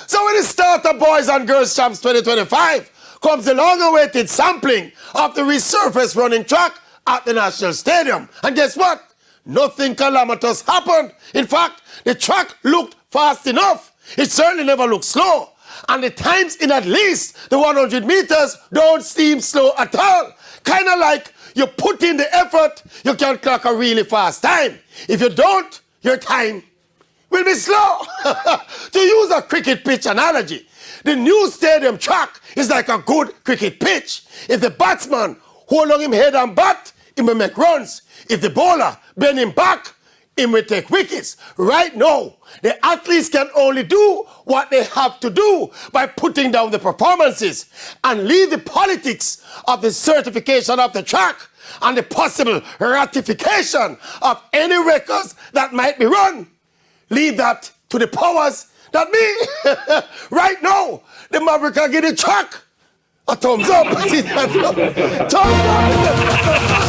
So when the start of Boys and Girls Champs 2025 comes the long-awaited sampling of the resurfaced running track at the National Stadium. And guess what? Nothing calamitous happened. In fact, the track looked fast enough. It certainly never looked slow. And the times in at least the 100 meters don't seem slow at all. Kind of like you put in the effort, you can clock a really fast time. If you don't, your time will be slow. To use a cricket pitch analogy, the new stadium track is like a good cricket pitch. If the batsman hold on him head and bat, he will make runs. If the bowler bend him back, he will take wickets. Right now, the athletes can only do what they have to do by putting down the performances and leave the politics of the certification of the track and the possible ratification of any records that might be run. Leave that to the powers that be. Right now, the Maverick can give the track a thumbs up. Thumbs up.